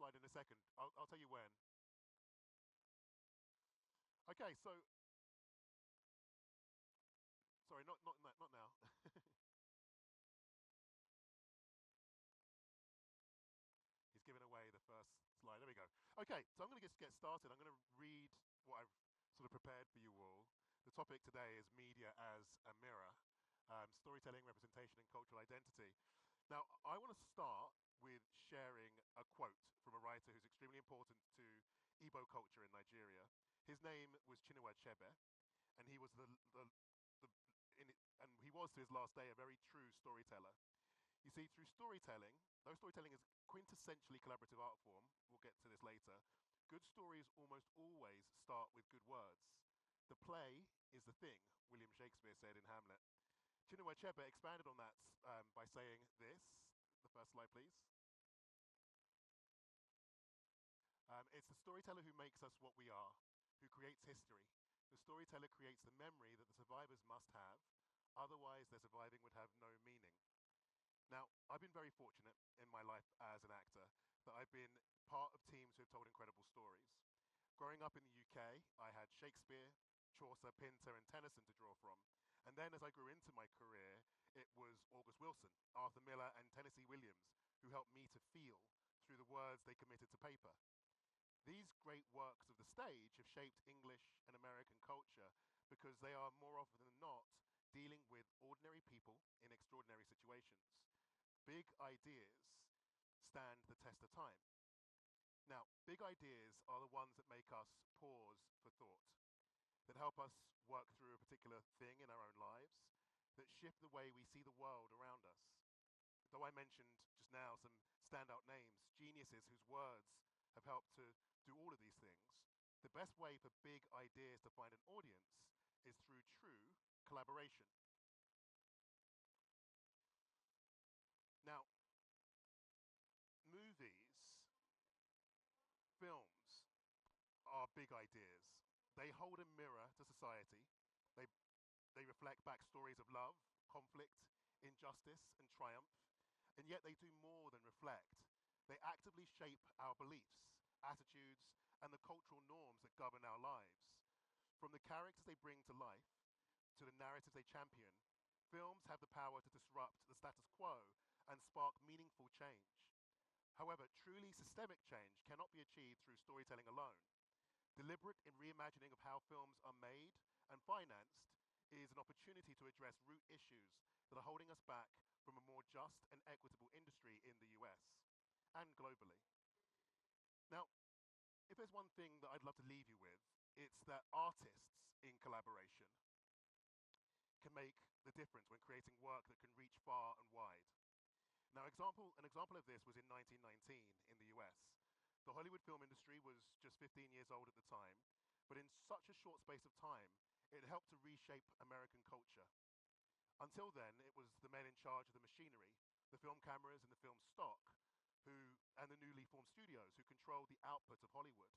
slide in a second. I'll tell you when. Okay, so sorry, not now. He's giving away the first slide. There we go. Okay, so I'm going to get started. I'm going to read what I've sort of prepared for you all. The topic today is media as a mirror, storytelling, representation, and cultural identity. Now, I want to start with sharing a quote from a writer who's extremely important to Igbo culture in Nigeria. His name was Chinua Achebe, and he was the and he was to his last day a very true storyteller. You see, through storytelling, though storytelling is quintessentially collaborative art form, we'll get to this later, good stories almost always start with good words. The play is the thing, William Shakespeare said in Hamlet. Chinua Achebe expanded on that by saying this. The first slide, please. It's the storyteller who makes us what we are, who creates history. The storyteller creates the memory that the survivors must have, otherwise their surviving would have no meaning. Now, I've been very fortunate in my life as an actor that I've been part of teams who have told incredible stories. Growing up in the UK, I had Shakespeare, Chaucer, Pinter, and Tennyson to draw from. And then as I grew into my career, it was August Wilson, Arthur Miller, and Tennessee Williams who helped me to feel through the words they committed to paper. These great works of the stage have shaped English and American culture because they are more often than not dealing with ordinary people in extraordinary situations. Big ideas stand the test of time. Now, big ideas are the ones that make us pause for thought, that help us work through a particular thing in our own lives, that shift the way we see the world around us. Though I mentioned just now some standout names, geniuses whose words have helped to do all of these things, the best way for big ideas to find an audience is through true collaboration. Now, movies, films are big ideas. They hold a mirror to society. They, they reflect back stories of love, conflict, injustice, and triumph. And yet they do more than reflect. They actively shape our beliefs, attitudes, and the cultural norms that govern our lives. From the characters they bring to life to the narratives they champion, films have the power to disrupt the status quo and spark meaningful change. However, truly systemic change cannot be achieved through storytelling alone. Deliberate in reimagining of how films are made and financed is an opportunity to address root issues that are holding us back from a more just and equitable industry in the US and globally. Now, if there's one thing that I'd love to leave you with, it's that artists in collaboration can make the difference when creating work that can reach far and wide. Now, an example of this was in 1919 in the US. The Hollywood film industry was just 15 years old at the time, but in such a short space of time, it helped to reshape American culture. Until then, it was the men in charge of the machinery, the film cameras and the film stock, and the newly formed studios who controlled the output of Hollywood.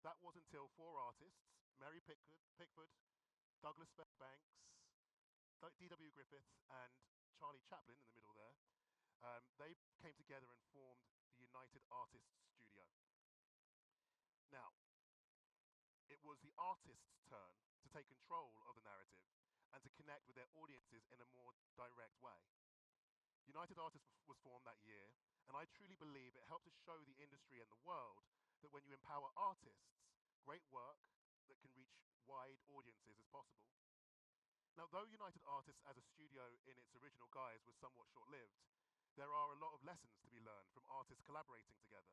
That was until four artists, Mary Pickford, Douglas Fairbanks, D.W. Griffith, and Charlie Chaplin in the middle there, they came together and formed the United Artists Studio. Now, it was the artists' turn to take control of the narrative and to connect with their audiences in a more direct way. United Artists was formed that year, and I truly believe it helped to show the industry and the world that when you empower artists, great work that can reach wide audiences is possible. Now, though United Artists as a studio in its original guise was somewhat short-lived, there are a lot of lessons to be learned from artists collaborating together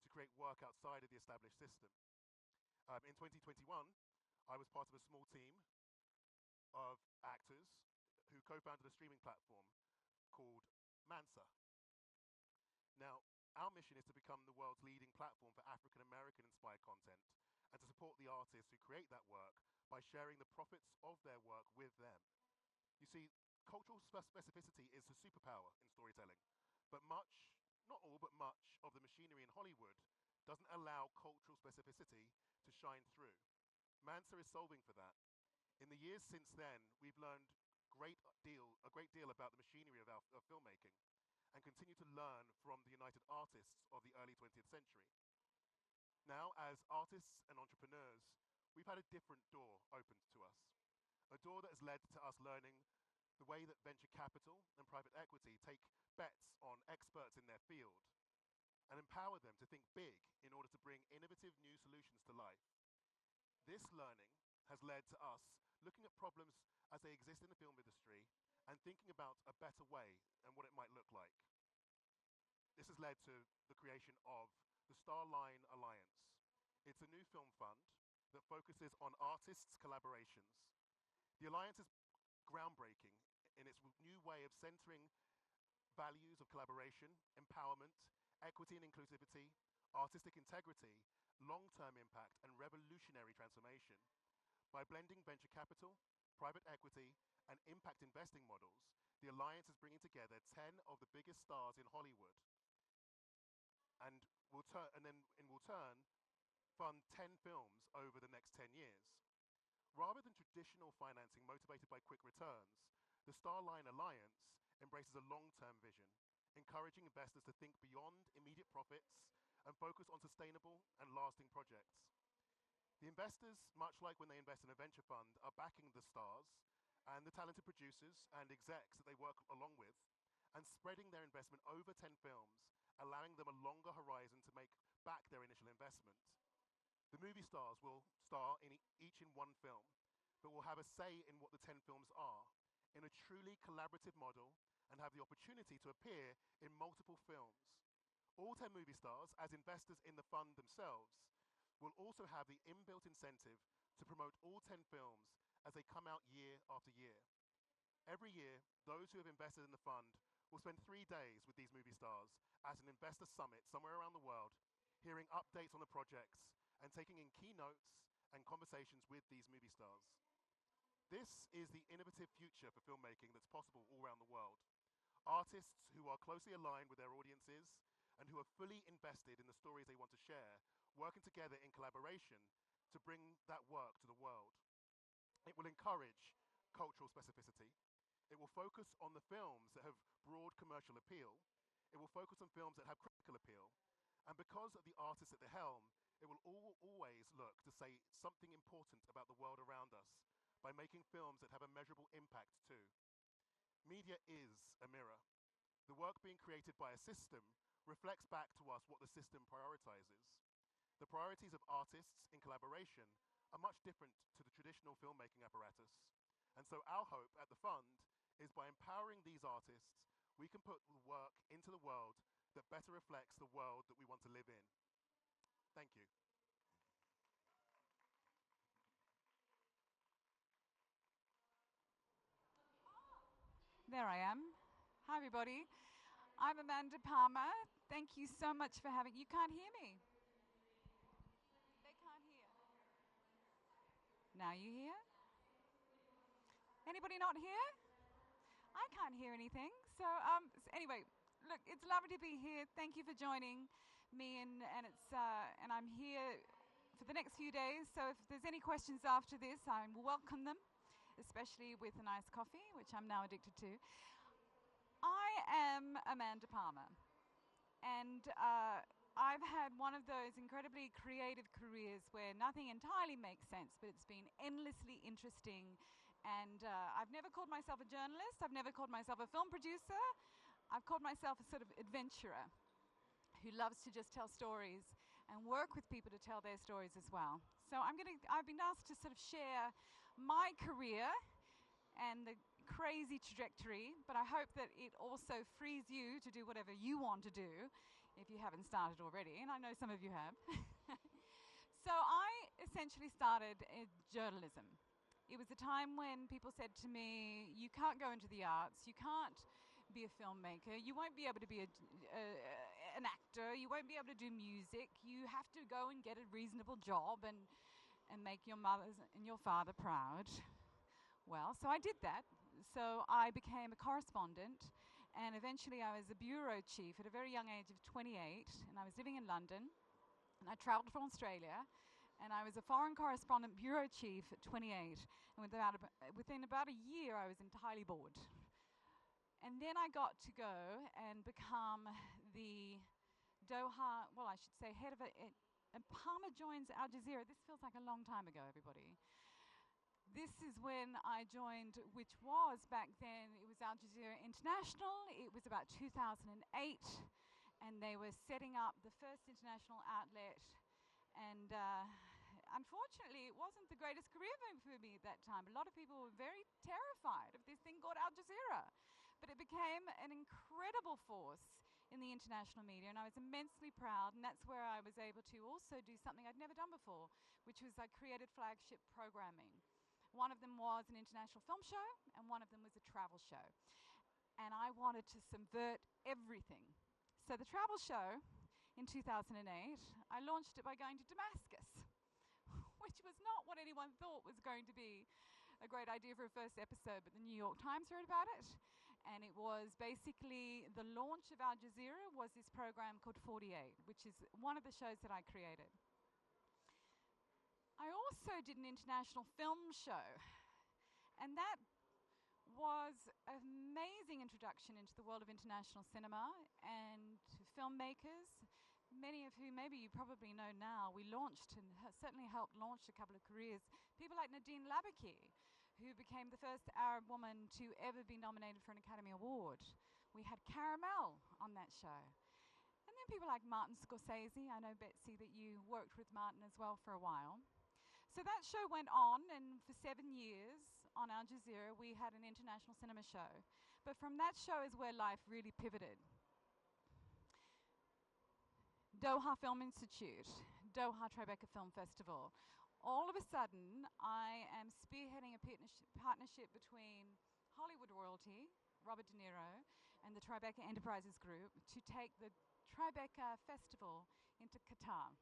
to create work outside of the established system. In 2021, I was part of a small team of actors who co-founded a streaming platform called Mansa. Now, our mission is to become the world's leading platform for African American inspired content and to support the artists who create that work by sharing the profits of their work with them. You see, cultural specificity is a superpower in storytelling, but much, not all, but much of the machinery in Hollywood doesn't allow cultural specificity to shine through. Mansa is solving for that. In the years since then, we've learned a great deal about the machinery of filmmaking. and continue to learn from the United Artists of the early 20th century. Now, as artists and entrepreneurs, we've had a different door opened to us, a door that has led to us learning the way that venture capital and private equity take bets on experts in their field and empower them to think big in order to bring innovative new solutions to life. This learning has led to us looking at problems as they exist in the film industry and thinking about a better way and what it might look like. This has led to the creation of the Starline Alliance. It's a new film fund that focuses on artists' collaborations. The Alliance is groundbreaking in its new way of centering values of collaboration, empowerment, equity and inclusivity, artistic integrity, long-term impact, and revolutionary transformation. By blending venture capital, private equity, and impact investing models, the Alliance is bringing together 10 of the biggest stars in Hollywood and will turn fund 10 films over the next 10 years. Rather than traditional financing motivated by quick returns, the Starline Alliance embraces a long-term vision, encouraging investors to think beyond immediate profits and focus on sustainable and lasting projects. The investors, much like when they invest in a venture fund, are backing the stars and the talented producers and execs that they work along with, and spreading their investment over 10 films, allowing them a longer horizon to make back their initial investment. The movie stars will star in each in one film, but will have a say in what the 10 films are, in a truly collaborative model, and have the opportunity to appear in multiple films. All 10 movie stars, as investors in the fund themselves, will also have the inbuilt incentive to promote all 10 films as they come out year after year. Every year, those who have invested in the fund will spend 3 days with these movie stars at an investor summit somewhere around the world, hearing updates on the projects and taking in keynotes and conversations with these movie stars. This is the innovative future for filmmaking that's possible all around the world. Artists who are closely aligned with their audiences and who are fully invested in the stories they want to share, working together in collaboration to bring that work to the world. It will encourage cultural specificity. It will focus on the films that have broad commercial appeal. It will focus on films that have critical appeal. And because of the artists at the helm, it will always look to say something important about the world around us by making films that have a measurable impact too. Media is a mirror. The work being created by a system reflects back to us what the system prioritizes. The priorities of artists in collaboration are much different to the traditional filmmaking apparatus. And so our hope at the fund is by empowering these artists, we can put the work into the world that better reflects the world that we want to live in. Thank you. There I am. Hi, everybody. I'm Amanda Palmer. Thank you so much for having. You can't hear me. They can't hear. Now you hear? Anybody not here? I can't hear anything. So anyway, look, it's lovely to be here. Thank you for joining me, and I'm here for the next few days. So if there's any questions after this, I will welcome them, especially with a nice coffee, which I'm now addicted to. I am Amanda Palmer, and I've had one of those incredibly creative careers where nothing entirely makes sense, but it's been endlessly interesting. And I've never called myself a journalist. I've never called myself a film producer. I've called myself a sort of adventurer who loves to just tell stories and work with people to tell their stories as well. So I've been asked to sort of share my career and the crazy trajectory, but I hope that it also frees you to do whatever you want to do if you haven't started already, and I know some of you have. So I essentially started in journalism. It was a time when people said to me, you can't go into the arts, you can't be a filmmaker, you won't be able to be an actor, you won't be able to do music, you have to go and get a reasonable job and make your mother and your father proud. Well, so I did that. So I became a correspondent, and eventually I was a bureau chief at a very young age of 28, and I was living in London, and I traveled from Australia, and I was a foreign correspondent bureau chief at 28, and within about a year I was entirely bored. And then I got to go and become the Doha, well, I should say, head of it. And Palmer joins Al Jazeera. This feels like a long time ago, everybody. This is when I joined, which was back then, it was Al Jazeera International. It was about 2008, and they were setting up the first international outlet. And unfortunately, it wasn't the greatest career move for me at that time. A lot of people were very terrified of this thing called Al Jazeera. But it became an incredible force in the international media, and I was immensely proud, and that's where I was able to also do something I'd never done before, which was I created flagship programming. One of them was an international film show, and one of them was a travel show. And I wanted to subvert everything. So the travel show in 2008, I launched it by going to Damascus, which was not what anyone thought was going to be a great idea for a first episode, but the New York Times heard about it, and it was basically the launch of Al Jazeera was this program called 48, which is one of the shows that I created. I also did an international film show, and that was an amazing introduction into the world of international cinema and filmmakers, many of whom maybe you probably know now. We launched and certainly helped launch a couple of careers. People like Nadine Labaki, who became the first Arab woman to ever be nominated for an Academy Award. We had Caramel on that show. And then people like Martin Scorsese. I know, Betsy, that you worked with Martin as well for a while. So that show went on, and for 7 years on Al Jazeera, we had an international cinema show. But from that show is where life really pivoted. Doha Film Institute, Doha Tribeca Film Festival. All of a sudden, I am spearheading a partnership between Hollywood royalty, Robert De Niro, and the Tribeca Enterprises Group to take the Tribeca Festival into Qatar.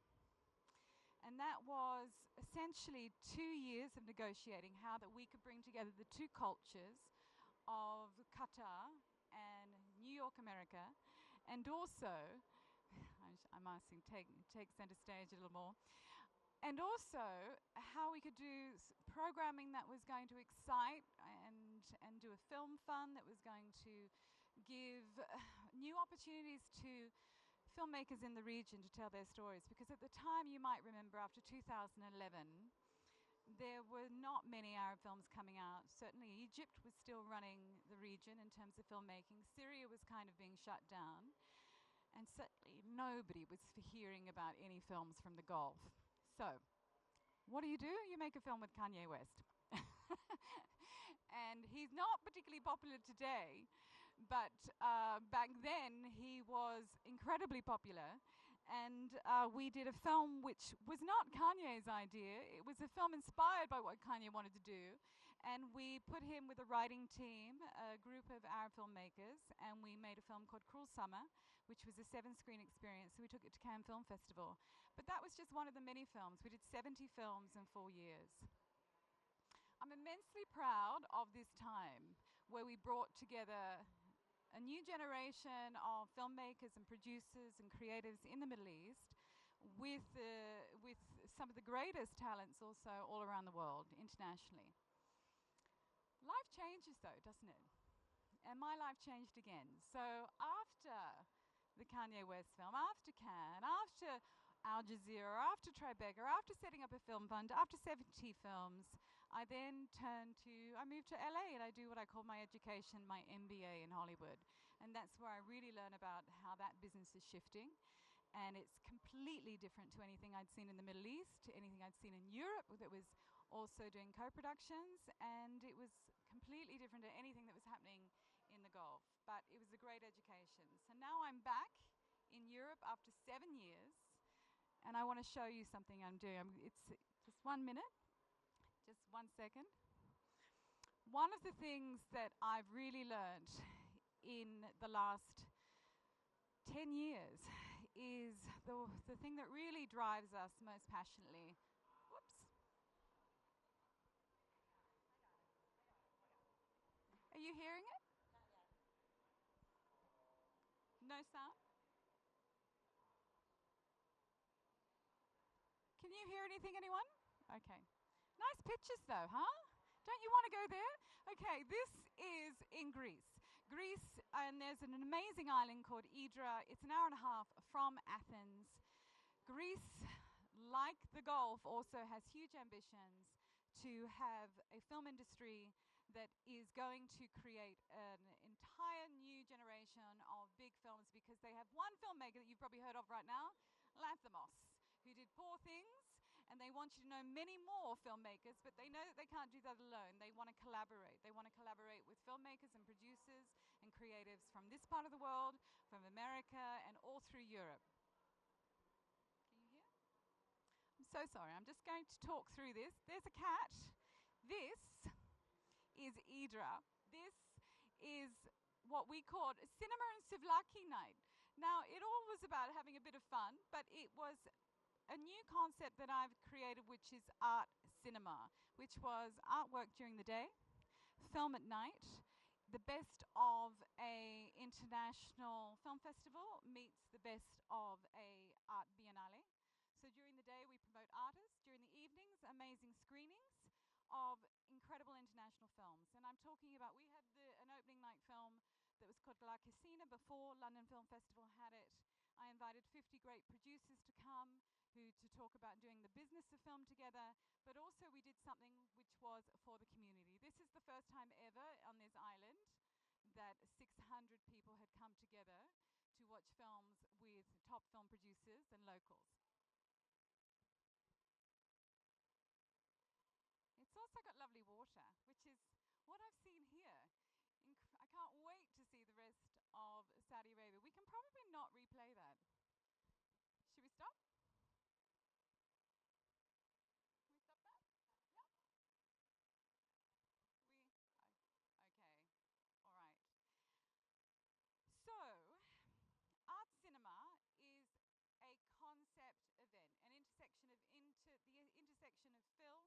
And that was essentially 2 years of negotiating how that we could bring together the two cultures of Qatar and New York, America, and also, I'm asking, take center stage a little more, and also how we could do programming that was going to excite and do a film fund that was going to give new opportunities to filmmakers in the region to tell their stories. Because at the time, you might remember, after 2011, there were not many Arab films coming out. Certainly Egypt was still running the region in terms of filmmaking. Syria was kind of being shut down. And certainly nobody was hearing about any films from the Gulf. So what do? You make a film with Kanye West. And he's not particularly popular today, but back then he was incredibly popular. And we did a film which was not Kanye's idea. It was a film inspired by what Kanye wanted to do. And we put him with a writing team, a group of Arab filmmakers, and we made a film called Cruel Summer, which was a 7-screen experience. So we took it to Cannes Film Festival. But that was just one of the many films. We did 70 films in 4 years. I'm immensely proud of this time where we brought together a new generation of filmmakers and producers and creatives in the Middle East with some of the greatest talents also all around the world, internationally. Life changes though, doesn't it? And my life changed again. So after the Kanye West film, after Cannes, after Al Jazeera, after Tribeca, after setting up a film fund, after 70 films, I then I moved to LA and I do what I call my education, my MBA in Hollywood. And that's where I really learn about how that business is shifting. And it's completely different to anything I'd seen in the Middle East, to anything I'd seen in Europe that was also doing co-productions. And it was completely different to anything that was happening in the Gulf. But it was a great education. So now I'm back in Europe after 7 years. And I want to show you something I'm doing. It's just 1 minute, just 1 second. One of the things that I've really learned in the last 10 years is the thing that really drives us most passionately. Whoops. Are you hearing it? No sound? Can you hear anything, anyone? Okay. Nice pictures though, huh? Don't you want to go there? Okay, this is in Greece. Greece, and there's an amazing island called Hydra. It's an hour and a half from Athens. Greece, like the Gulf, also has huge ambitions to have a film industry that is going to create an entire new generation of big films, because they have one filmmaker that you've probably heard of right now, Lanthimos, who did Poor Things, and they want you to know many more filmmakers, but they know that they can't do that alone. They want to collaborate. They want to collaborate with filmmakers and producers and creatives from this part of the world, from America, and all through Europe. Can you hear? I'm so sorry. I'm just going to talk through this. There's a cat. This is Hydra. This is what we called Cinema and Souvlaki Night. Now, it all was about having a bit of fun, but it was a new concept that I've created, which is art cinema, which was artwork during the day, film at night. The best of a international film festival meets the best of a art biennale. So during the day we promote artists, during the evenings amazing screenings of incredible international films. And I'm talking about, we had an opening night film that was called La Casina before London Film Festival had it. I invited 50 great producers to come to talk about doing the business of film together, but also we did something which was for the community. This is the first time ever on this island that 600 people had come together to watch films with top film producers and locals. It's also got lovely water, which is what I've seen here. I can't wait to see the rest of Saudi Arabia. We can probably not replay that. Should we stop? Can we stop that? Yeah? Okay. All right. So, Art Cinema is a concept event, an intersection of the intersection of film,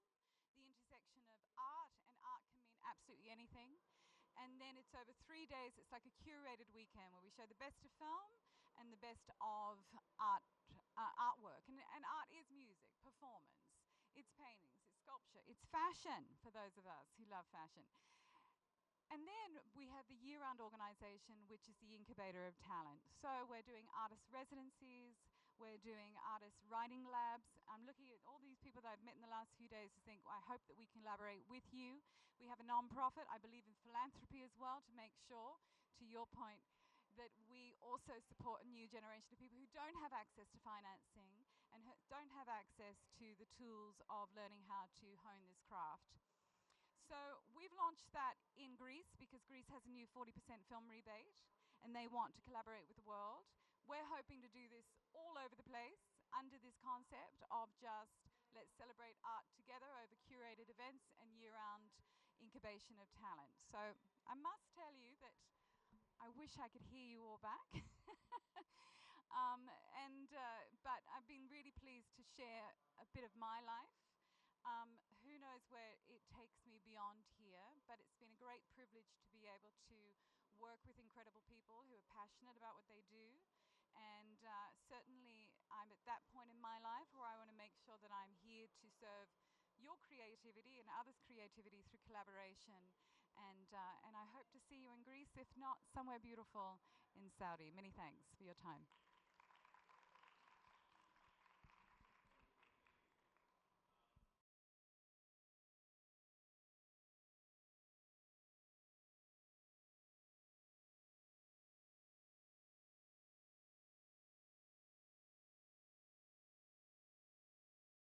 the intersection of art, and art can mean absolutely anything. And then it's over 3 days. It's like a curated weekend where we show the best of film and the best of artwork. And art is music, performance, it's paintings, it's sculpture, it's fashion for those of us who love fashion. And then we have the year-round organisation, which is the incubator of talent. So we're doing artist residencies, we're doing artist writing labs. I'm looking at all these people that I've met in the last few days to think, well, I hope that we can collaborate with you. We have a non-profit. I believe in philanthropy as well, to make sure, to your point, that we also support a new generation of people who don't have access to financing and don't have access to the tools of learning how to hone this craft. So we've launched that in Greece because Greece has a new 40% film rebate and they want to collaborate with the world. We're hoping to do this all over the place under this concept of just let's celebrate art together over curated events and year-round incubation of talent. So I must tell you that I wish I could hear you all back. But I've been really pleased to share a bit of my life. Who knows where it takes me beyond here, but it's been a great privilege to be able to work with incredible people who are passionate about what they do. And certainly I'm at that point in my life where I want to make sure that I'm here to serve your creativity and others' creativity through collaboration. And I hope to see you in Greece, if not somewhere beautiful in Saudi. Many thanks for your time.